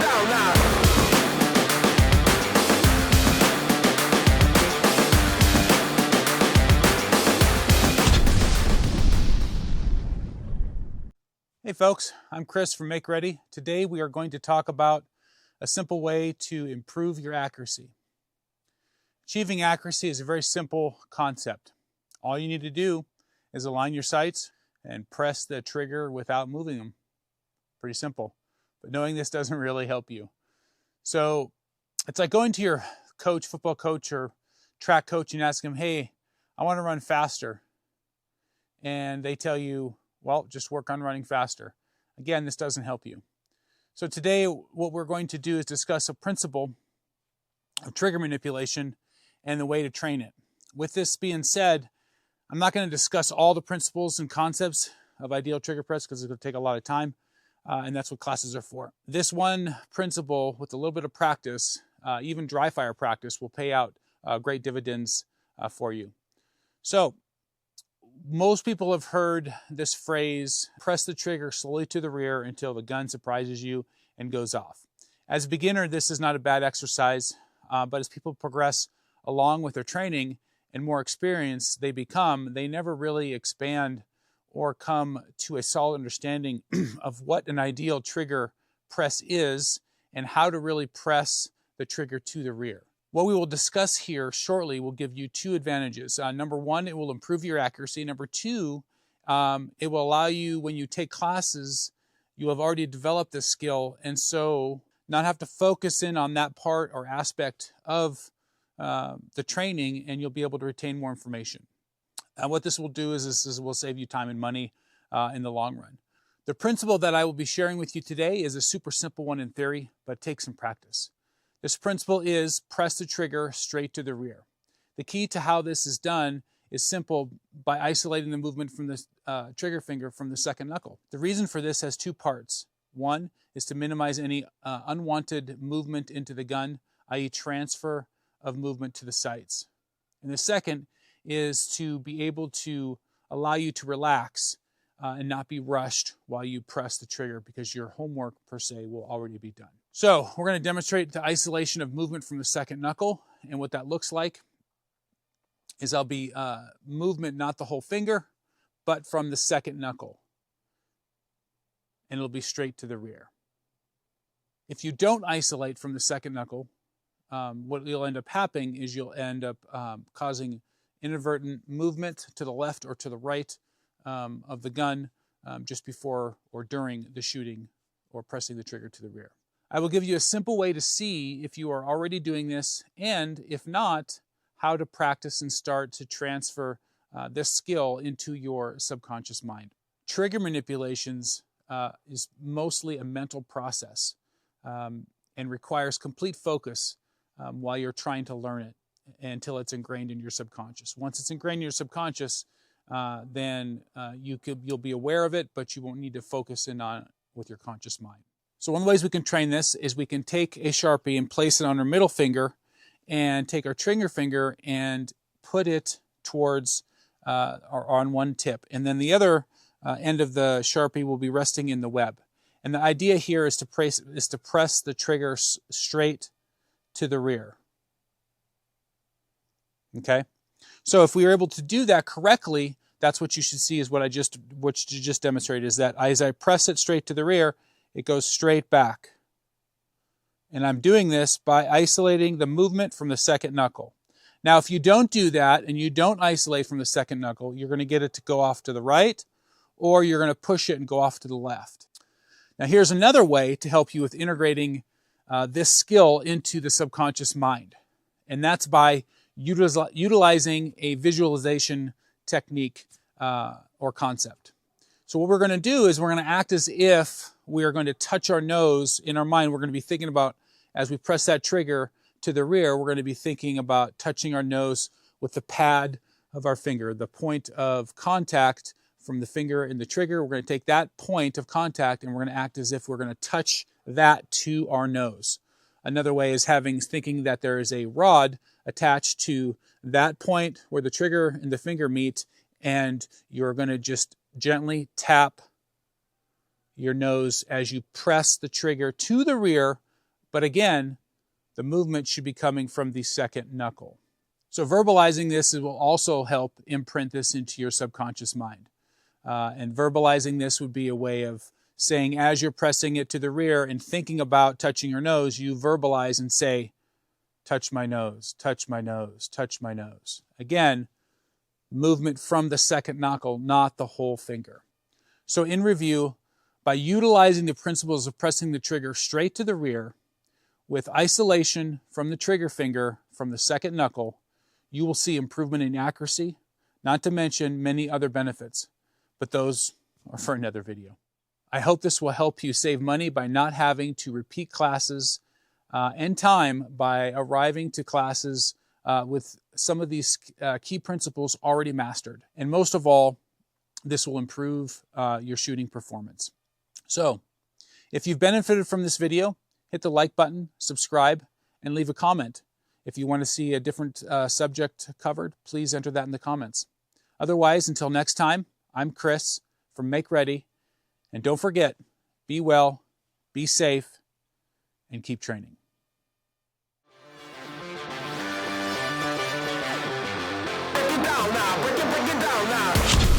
down now. Hey folks, I'm Chris from Make Ready. Today we are going to talk about a simple way to improve your accuracy. Achieving accuracy is a very simple concept. All you need to do is align your sights and press the trigger without moving them. Pretty simple. But knowing this doesn't really help you. So it's like going to your coach, football coach or track coach and asking them, hey, I want to run faster. And they tell you, well, just work on running faster. Again, this doesn't help you. So today, what we're going to do is discuss a principle of trigger manipulation and the way to train it. With this being said, I'm not going to discuss all the principles and concepts of ideal trigger press because it's going to take a lot of time, and that's what classes are for. This one principle, with a little bit of practice, even dry fire practice, will pay out great dividends for you. So, most people have heard this phrase, press the trigger slowly to the rear until the gun surprises you and goes off. As a beginner, this is not a bad exercise, but as people progress along with their training and more experience they become, they never really expand or come to a solid understanding of what an ideal trigger press is and how to really press the trigger to the rear. What we will discuss here shortly will give you two advantages. Number one, it will improve your accuracy. Number two, it will allow you, when you take classes, you have already developed this skill, and so not have to focus in on that part or aspect of the training, and you'll be able to retain more information. What this will do is this will save you time and money in the long run. The principle that I will be sharing with you today is a super simple one in theory, but it takes some practice. This principle is press the trigger straight to the rear. The key to how this is done is simple by isolating the movement from the trigger finger from the second knuckle. The reason for this has two parts. One is to minimize any unwanted movement into the gun, i.e. transfer of movement to the sights. And the second is to be able to allow you to relax and not be rushed while you press the trigger, because your homework per se will already be done. So we're going to demonstrate the isolation of movement from the second knuckle, and what that looks like is I'll be movement, not the whole finger, but from the second knuckle, and it'll be straight to the rear. If you don't isolate from the second knuckle, what you'll end up happening is you'll end up causing inadvertent movement to the left or to the right of the gun just before or during the shooting or pressing the trigger to the rear. I will give you a simple way to see if you are already doing this, and if not, how to practice and start to transfer this skill into your subconscious mind. Trigger manipulations is mostly a mental process and requires complete focus while you're trying to learn it until it's ingrained in your subconscious. Once it's ingrained in your subconscious, then you'll be aware of it, but you won't need to focus in on it with your conscious mind. So one of the ways we can train this is we can take a Sharpie and place it on our middle finger and take our trigger finger and put it towards or on one tip. And then the other end of the Sharpie will be resting in the web. And the idea here is to press the trigger straight to the rear. Okay? So if we are able to do that correctly, that's what you should see, is what you just demonstrated, is that as I press it straight to the rear, it goes straight back. And I'm doing this by isolating the movement from the second knuckle. Now, if you don't do that and you don't isolate from the second knuckle, you're going to get it to go off to the right, or you're going to push it and go off to the left. Now, here's another way to help you with integrating this skill into the subconscious mind. And that's by utilizing a visualization technique or concept. So what we're going to do is we're going to act as if we are going to touch our nose in our mind. We're going to be thinking about, as we press that trigger to the rear, we're going to be thinking about touching our nose with the pad of our finger, the point of contact from the finger and the trigger. We're going to take that point of contact and we're going to act as if we're going to touch that to our nose. Another way is thinking that there is a rod attached to that point where the trigger and the finger meet, and you're going to just gently tap your nose as you press the trigger to the rear But again, the movement should be coming from the second knuckle. So verbalizing this will also help imprint this into your subconscious mind. And verbalizing this would be a way of saying, as you're pressing it to the rear and thinking about touching your nose, you verbalize and say, touch my nose, touch my nose, touch my nose. Again, movement from the second knuckle, not the whole finger. So in review, by utilizing the principles of pressing the trigger straight to the rear with isolation from the trigger finger from the second knuckle, you will see improvement in accuracy, not to mention many other benefits, but those are for another video. I hope this will help you save money by not having to repeat classes and time by arriving to classes with some of these key principles already mastered. And most of all, this will improve your shooting performance. So, if you've benefited from this video, hit the like button, subscribe, and leave a comment. If you want to see a different subject covered, please enter that in the comments. Otherwise, until next time, I'm Chris from Make Ready, and don't forget, be well, be safe, and keep training. Break it down now.